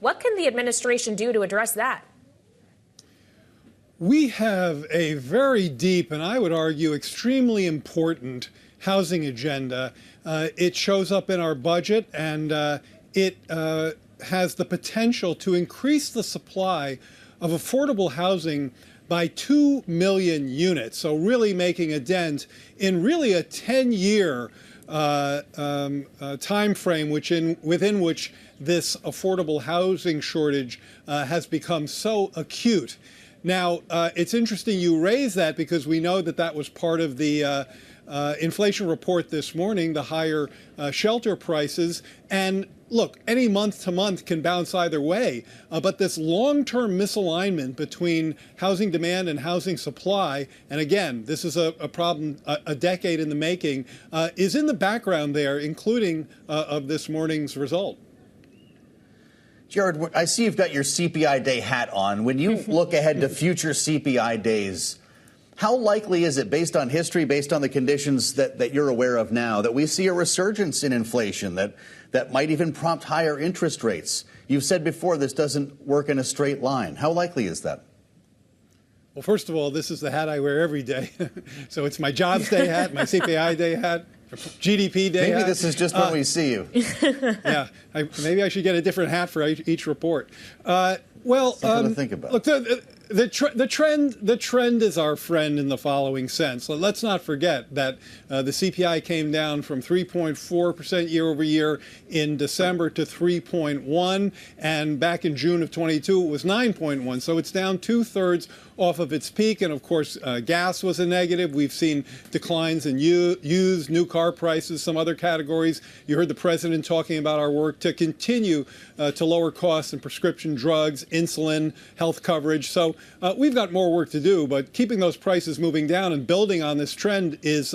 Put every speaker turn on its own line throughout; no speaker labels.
What can the administration do to address that?
We have a very deep and I would argue extremely important housing agenda. It shows up in our budget, and it has the potential to increase the supply of affordable housing by 2 million units. So really making a dent in really a 10-year time frame within which this affordable housing shortage has become so acute. Now, it's interesting you raise that because we know that that was part of the inflation report this morning, the higher shelter prices. And look, any month to month can bounce either way. But this long-term misalignment between housing demand and housing supply, and again, this is a problem a decade in the making, is in the background there, including of this morning's result.
Jared, I see you've got your CPI day hat on. When you look ahead to future CPI days, how likely is it, based on history, based on the conditions that you're aware of now, that we see a resurgence in inflation that might even prompt higher interest rates? You've said before this doesn't work in a straight line. How likely is that?
Well, first of all, this is the hat I wear every day. So it's my jobs day hat, my CPI day hat, GDP day hat.
Maybe this is just when we see you.
Yeah, maybe I should get a different hat for each report.
Something to think about.
Look, the trend is our friend in the following sense. So let's not forget that the CPI came down from 3.4% year over year in December to 3.1, and back in June of 22 it was 9.1. So it's down 2/3 off of its peak, and of course gas was a negative. We've seen declines in used new car prices, some other categories. You heard the president talking about our work to continue to lower costs in prescription drugs, insulin, health coverage. So we've got more work to do, but keeping those prices moving down and building on this trend is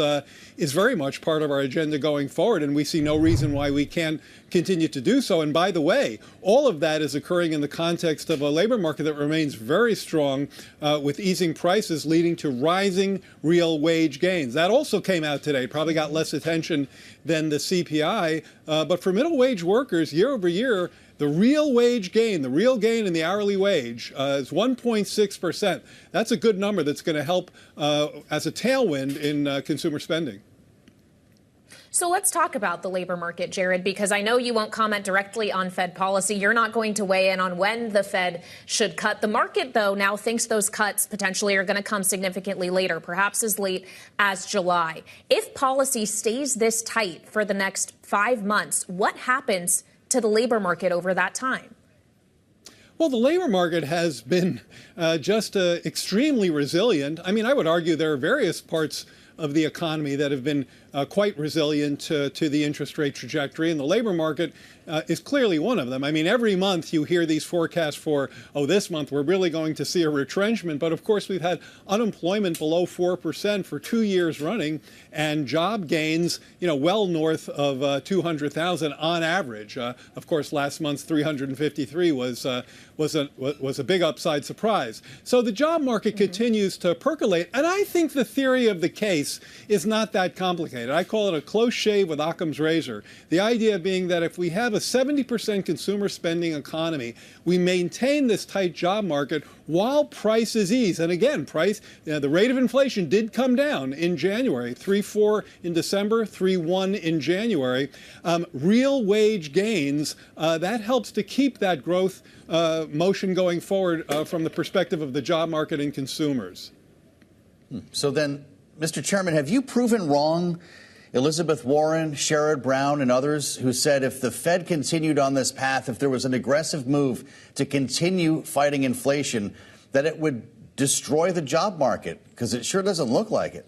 very much part of our agenda going forward, and we see no reason why we can't continue to do so. And by the way, all of that is occurring in the context of a labor market that remains very strong, with easing prices leading to rising real wage gains. That also came out today, probably got less attention than the CPI, but for middle wage workers, year over year, the real wage gain, the real gain in the hourly wage is 1.6%. That's a good number that's going to help as a tailwind in consumer spending.
So let's talk about the labor market, Jared, because I know you won't comment directly on Fed policy. You're not going to weigh in on when the Fed should cut. The market, though, now thinks those cuts potentially are going to come significantly later, perhaps as late as July. If policy stays this tight for the next 5 months, what happens to the labor market over that time?
Well, the labor market has been just extremely resilient. I mean, I would argue there are various parts of the economy that have been quite resilient to the interest rate trajectory, and the labor market is clearly one of them. I mean, every month you hear these forecasts for, oh, this month we're really going to see a retrenchment, but of course we've had unemployment below 4% for 2 years running, and job gains, well north of 200,000 on average. Of course, last month's 353 was a big upside surprise. So the job market continues to percolate, and I think the theory of the case is not that complicated. I call it a close shave with Occam's razor. The idea being that if we have a 70% consumer spending economy, we maintain this tight job market while prices ease. And again, the rate of inflation did come down in January, 3.4 in December, 3.1 in January. Real wage gains, that helps to keep that growth motion going forward from the perspective of the job market and consumers.
So then, Mr. Chairman, have you proven wrong Elizabeth Warren, Sherrod Brown, and others who said if the Fed continued on this path, if there was an aggressive move to continue fighting inflation, that it would destroy the job market? Because it sure doesn't look like it.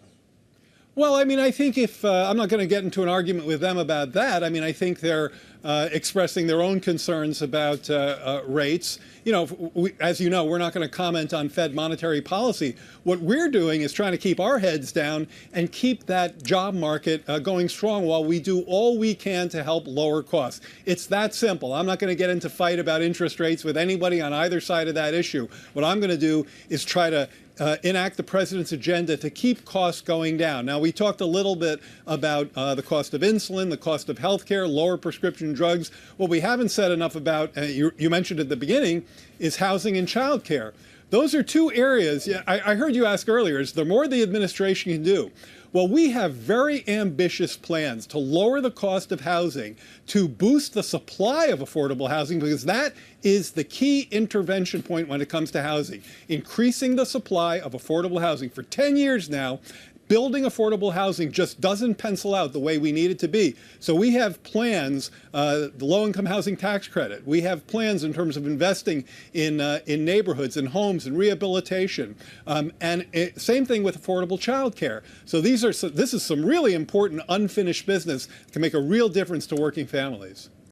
Well, I mean, I think if I'm not going to get into an argument with them about that. I mean, I think they're expressing their own concerns about rates. As you know, we're not going to comment on Fed monetary policy. What we're doing is trying to keep our heads down and keep that job market going strong while we do all we can to help lower costs. It's that simple. I'm not going to get into fight about interest rates with anybody on either side of that issue. What I'm going to do is try to enact the president's agenda to keep costs going down. Now, we talked a little bit about the cost of insulin, the cost of health care, lower prescription drugs. What we haven't said enough about, you mentioned at the beginning, is housing and child care. Those are two areas. I heard you ask earlier, is there more the administration can do? Well, we have very ambitious plans to lower the cost of housing, to boost the supply of affordable housing, because that is the key intervention point when it comes to housing. Increasing the supply of affordable housing. For 10 years now, building affordable housing just doesn't pencil out the way we need it to be. So we have plans, the low-income housing tax credit. We have plans in terms of investing in neighborhoods and homes and rehabilitation. Same thing with affordable child care. So this is some really important unfinished business that can make a real difference to working families.